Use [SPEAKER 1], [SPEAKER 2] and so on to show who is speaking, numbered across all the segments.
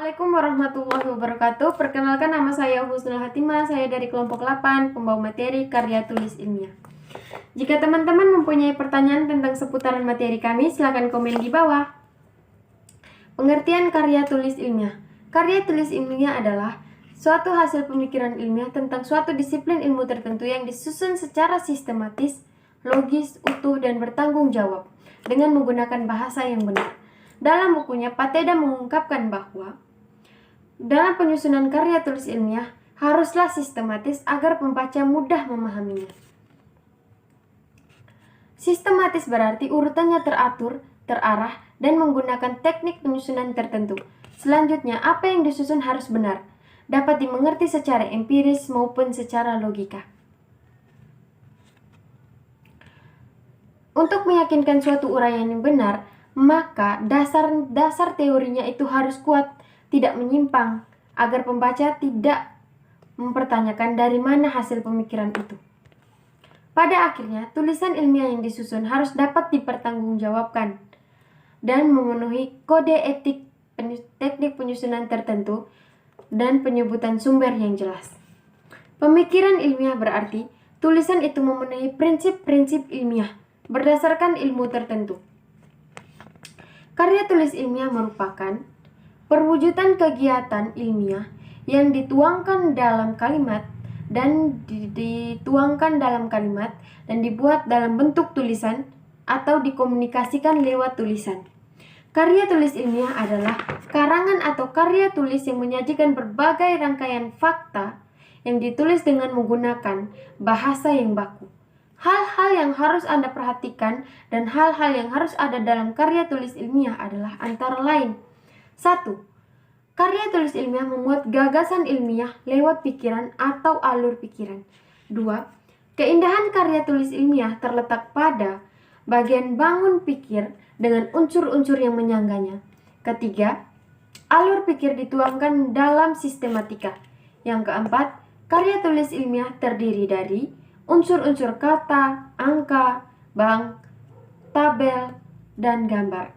[SPEAKER 1] Assalamualaikum warahmatullahi wabarakatuh. Perkenalkan, nama saya Husnul Hatimah. Saya dari kelompok 8, pembawa materi karya tulis ilmiah. Jika teman-teman mempunyai pertanyaan tentang seputaran materi kami, silakan komen di bawah. Pengertian karya tulis ilmiah. Karya tulis ilmiah adalah suatu hasil pemikiran ilmiah tentang suatu disiplin ilmu tertentu yang disusun secara sistematis, logis, utuh, dan bertanggung jawab dengan menggunakan bahasa yang benar. Dalam bukunya, Pateda mengungkapkan bahwa dalam penyusunan karya tulis ilmiah haruslah sistematis agar pembaca mudah memahaminya. Sistematis berarti urutannya teratur, terarah, dan menggunakan teknik penyusunan tertentu. Selanjutnya, apa yang disusun harus benar, dapat dimengerti secara empiris maupun secara logika. Untuk meyakinkan suatu uraian yang benar, maka dasar teorinya itu harus kuat, tidak menyimpang, agar pembaca tidak mempertanyakan dari mana hasil pemikiran itu. Pada akhirnya, tulisan ilmiah yang disusun harus dapat dipertanggungjawabkan dan memenuhi kode etik teknik penyusunan tertentu dan penyebutan sumber yang jelas. Pemikiran ilmiah berarti tulisan itu memenuhi prinsip-prinsip ilmiah berdasarkan ilmu tertentu. Karya tulis ilmiah merupakan perwujudan kegiatan ilmiah yang dituangkan dalam kalimat dan dibuat dalam bentuk tulisan atau dikomunikasikan lewat tulisan. Karya tulis ilmiah adalah karangan atau karya tulis yang menyajikan berbagai rangkaian fakta yang ditulis dengan menggunakan bahasa yang baku. Hal-hal yang harus Anda perhatikan dan hal-hal yang harus ada dalam karya tulis ilmiah adalah antara lain: 1. Karya tulis ilmiah memuat gagasan ilmiah lewat pikiran atau alur pikiran. 2. Keindahan karya tulis ilmiah terletak pada bagian bangun pikir dengan unsur-unsur yang menyangganya. 3. Alur pikir dituangkan dalam sistematika. Yang 4. Karya tulis ilmiah terdiri dari unsur-unsur kata, angka, bank, tabel, dan gambar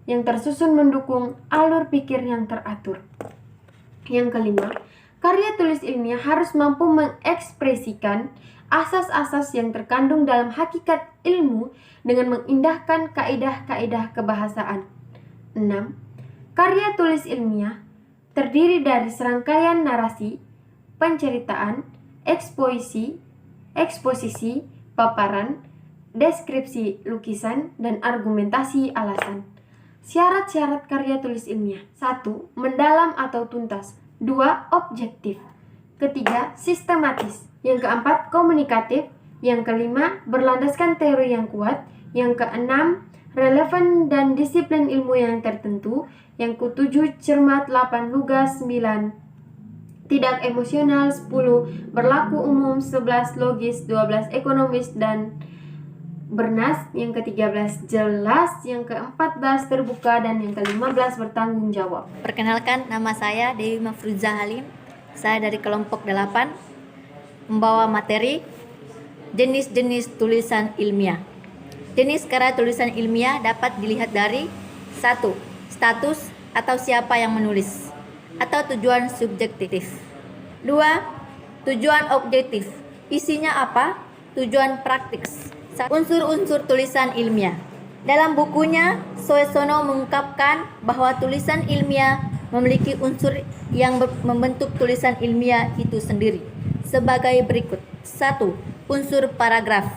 [SPEAKER 1] yang tersusun mendukung alur pikir yang teratur. Yang 5, karya tulis ilmiah harus mampu mengekspresikan asas-asas yang terkandung dalam hakikat ilmu dengan mengindahkan kaidah-kaidah kebahasaan. 6. Karya tulis ilmiah terdiri dari serangkaian narasi, penceritaan, eksposisi, paparan, deskripsi lukisan, dan argumentasi alasan. Syarat-syarat karya tulis ilmiah: 1. Mendalam atau tuntas. 2. Objektif. 3. Sistematis. Yang 4. Komunikatif. Yang 5. Berlandaskan teori yang kuat. Yang 6. Relevan dan disiplin ilmu yang tertentu. Yang 7. Cermat. 8. Lugas. 9. Tidak emosional. 10. Berlaku umum. 11. Logis. 12. Ekonomis dan bernas. Yang ke-13 jelas. Yang ke-14 terbuka. Dan yang ke-15 bertanggung jawab.
[SPEAKER 2] Perkenalkan, nama saya Dewi Mafruza Halim. Saya dari kelompok 8, membawa materi jenis-jenis tulisan ilmiah. Jenis karya tulisan ilmiah dapat dilihat dari 1. Status atau siapa yang menulis atau tujuan subjektif. 2. Tujuan objektif, isinya apa? Tujuan praktis. Unsur-unsur tulisan ilmiah. Dalam bukunya, Soesono mengungkapkan bahwa tulisan ilmiah memiliki unsur yang membentuk tulisan ilmiah itu sendiri sebagai berikut. 1. Unsur paragraf.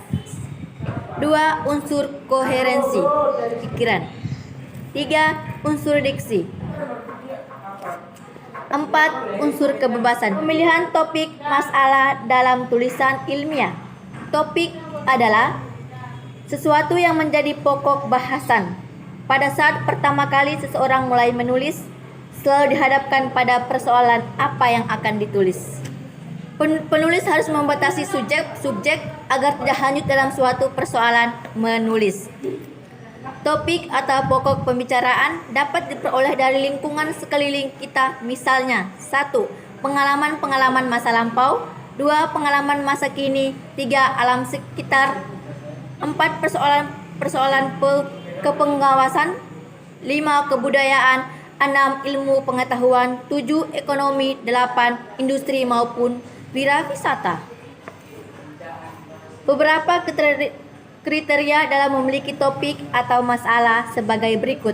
[SPEAKER 2] 2. Unsur koherensi pikiran. 3. Unsur diksi. 4. Unsur kebebasan. Pemilihan topik masalah dalam tulisan ilmiah. Topik adalah sesuatu yang menjadi pokok bahasan. Pada saat pertama kali seseorang mulai menulis, selalu dihadapkan pada persoalan apa yang akan ditulis. Penulis harus membatasi subjek agar tidak hanyut dalam suatu persoalan menulis. Topik atau pokok pembicaraan dapat diperoleh dari lingkungan sekeliling kita, misalnya 1. Pengalaman-pengalaman masa lampau. 2. Pengalaman masa kini. 3. Alam sekitar. 4. Persoalan kepengawasan. 5. Kebudayaan. 6. Ilmu pengetahuan, 7. Ekonomi, 8. Industri maupun wirawisata. Beberapa kriteria dalam memiliki topik atau masalah sebagai berikut.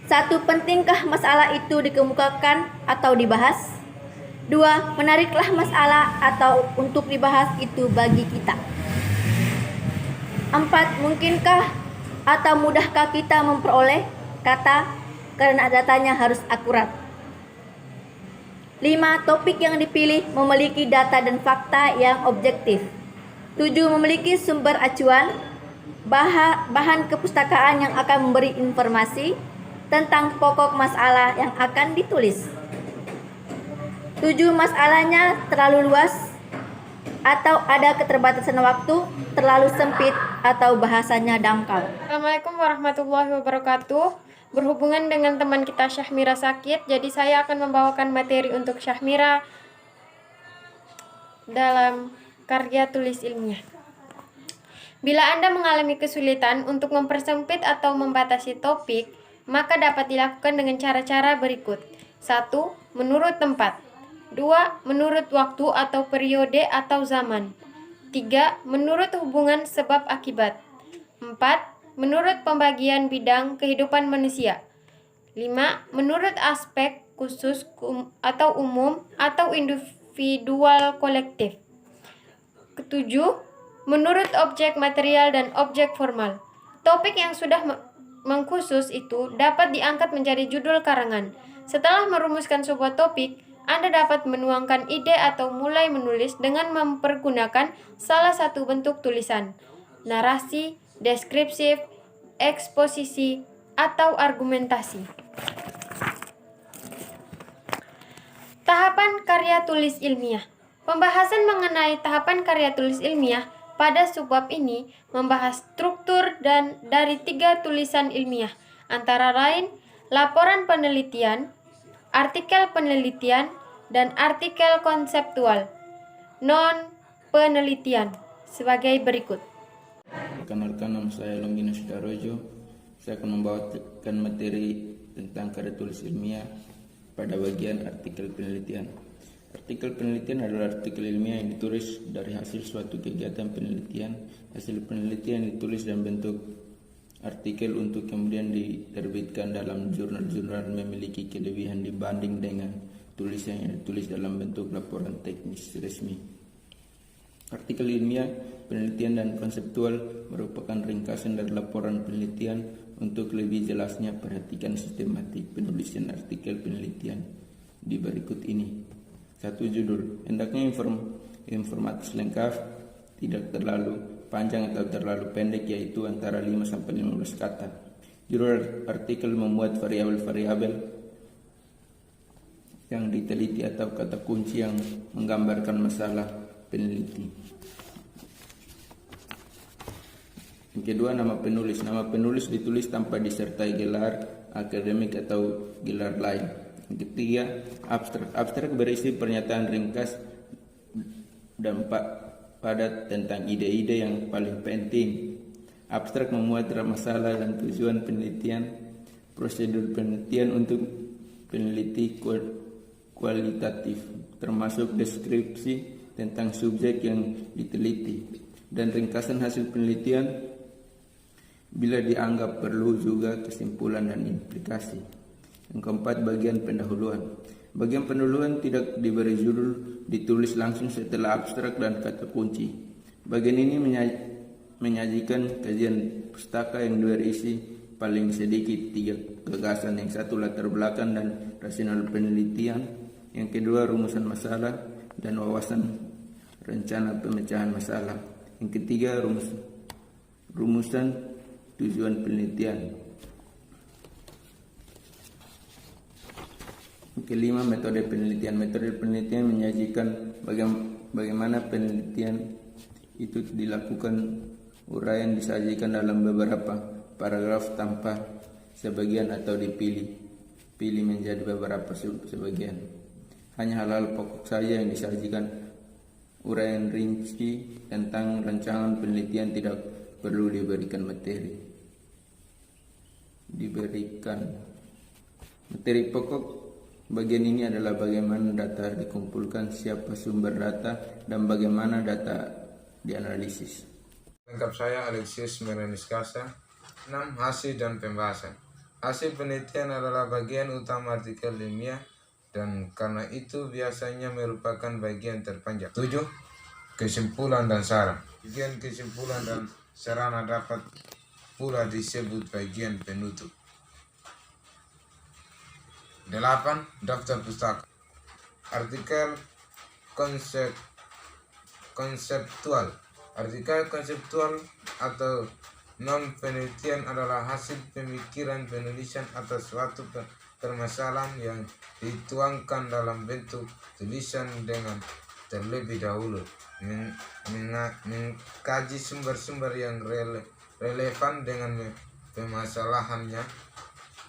[SPEAKER 2] 1. Pentingkah masalah itu dikemukakan atau dibahas? 2. Menariklah masalah atau untuk dibahas itu bagi kita. 4. Mungkinkah atau mudahkah kita memperoleh kata karena datanya harus akurat. 5. Topik yang dipilih memiliki data dan fakta yang objektif. 7. Memiliki sumber acuan, bahan kepustakaan yang akan memberi informasi tentang pokok masalah yang akan ditulis. 7. Masalahnya terlalu luas atau ada keterbatasan waktu, terlalu sempit atau bahasanya dangkal.
[SPEAKER 1] Assalamualaikum warahmatullahi wabarakatuh. Berhubungan dengan teman kita Syahmira sakit, jadi saya akan membawakan materi untuk Syahmira dalam karya tulis ilmiah. Bila Anda mengalami kesulitan untuk mempersempit atau membatasi topik, maka dapat dilakukan dengan cara-cara berikut. 1. Menurut tempat. 2. Menurut waktu atau periode atau zaman. 3. Menurut hubungan sebab akibat. 4. Menurut pembagian bidang kehidupan manusia. 5. Menurut aspek khusus atau umum atau individual kolektif. 7. Menurut objek material dan objek formal. Topik yang sudah mengkhusus itu dapat diangkat menjadi judul karangan. Setelah merumuskan sebuah topik, Anda dapat menuangkan ide atau mulai menulis dengan mempergunakan salah satu bentuk tulisan: narasi, deskripsif, eksposisi, atau argumentasi. Tahapan karya tulis ilmiah. Pembahasan mengenai tahapan karya tulis ilmiah pada subbab ini membahas struktur dan dari 3 tulisan ilmiah, antara lain laporan penelitian, artikel penelitian, dan artikel konseptual non-penelitian sebagai berikut.
[SPEAKER 3] Perkenalkan, nama saya Longgina Sudarojo. Saya akan membawakan materi tentang karya tulis ilmiah pada bagian artikel penelitian. Artikel penelitian adalah artikel ilmiah yang ditulis dari hasil suatu kegiatan penelitian. Hasil penelitian ditulis dalam bentuk artikel untuk kemudian diterbitkan dalam jurnal-jurnal memiliki kelebihan dibanding dengan tulisan yang ditulis dalam bentuk laporan teknis resmi. Artikel ilmiah, penelitian, dan konseptual merupakan ringkasan dari laporan penelitian. Untuk lebih jelasnya, perhatikan sistematik penulisan artikel penelitian di berikut ini. 1. Judul. Hendaknya informatif lengkap, tidak terlalu panjang atau terlalu pendek, yaitu antara 5-15 kata. Judul artikel memuat variabel-variabel yang diteliti atau kata kunci yang menggambarkan masalah peneliti. Yang kedua, nama penulis. Nama penulis ditulis tanpa disertai gelar akademik atau gelar lain. Yang ketiga, abstrak. Abstrak berisi pernyataan ringkas dan padat tentang ide-ide yang paling penting. Abstrak memuat masalah dan tujuan penelitian, prosedur penelitian untuk peneliti kualitatif, termasuk deskripsi tentang subjek yang diteliti, dan ringkasan hasil penelitian bila dianggap perlu, juga kesimpulan dan implikasi. Yang keempat, bagian pendahuluan. Bagian pendahuluan tidak diberi judul, ditulis langsung setelah abstrak dan kata kunci. Bagian ini menyajikan kajian pustaka yang berisi paling sedikit 3 gagasan. Yang satu, latar belakang dan rasional penelitian. Yang kedua, rumusan masalah dan wawasan rencana pemecahan masalah. Yang ketiga, rumusan tujuan penelitian. Yang kelima, metode penelitian. Metode penelitian menyajikan bagaimana penelitian itu dilakukan. Uraian disajikan dalam beberapa paragraf tanpa sebagian atau pilih menjadi beberapa sebagian. Hanya hal-hal pokok saja yang disajikan. Uraian rinci tentang rancangan penelitian tidak perlu diberikan materi. Materi pokok bagian ini adalah bagaimana data dikumpulkan, siapa sumber data, dan bagaimana data dianalisis.
[SPEAKER 4] Lengkap saya Alexis Mereniskasa. 6. Hasil dan pembahasan. Hasil penelitian adalah bagian utama artikel ilmiah dan karena itu biasanya merupakan bagian terpanjang. 7. Kesimpulan dan saran. Bagian kesimpulan dan sarana dapat pula disebut bagian penutup. 8. Daftar pustaka. Artikel konseptual. Artikel konseptual atau non-penelitian adalah hasil pemikiran penulisan atas suatu permasalahan yang dituangkan dalam bentuk tulisan dengan terlebih dahulu mengkaji sumber-sumber yang relevan dengan permasalahannya.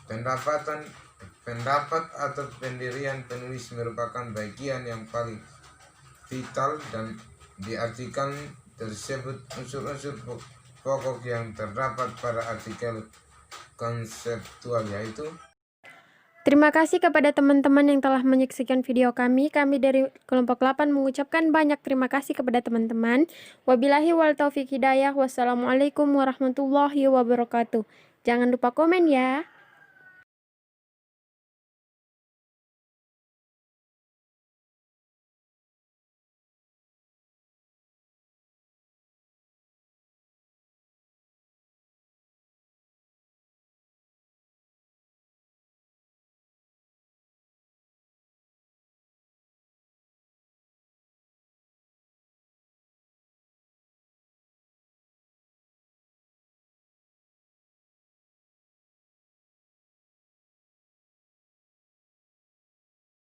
[SPEAKER 4] Pendapat atau pendirian penulis merupakan bagian yang paling vital dan di artikel tersebut unsur-unsur pokok yang terdapat pada artikel konseptual yaitu.
[SPEAKER 1] Terima kasih kepada teman-teman yang telah menyaksikan video kami. Kami dari kelompok 8 mengucapkan banyak terima kasih kepada teman-teman. Wabillahi wal taufiq hidayah. Wassalamualaikum warahmatullahi wabarakatuh. Jangan lupa komen ya.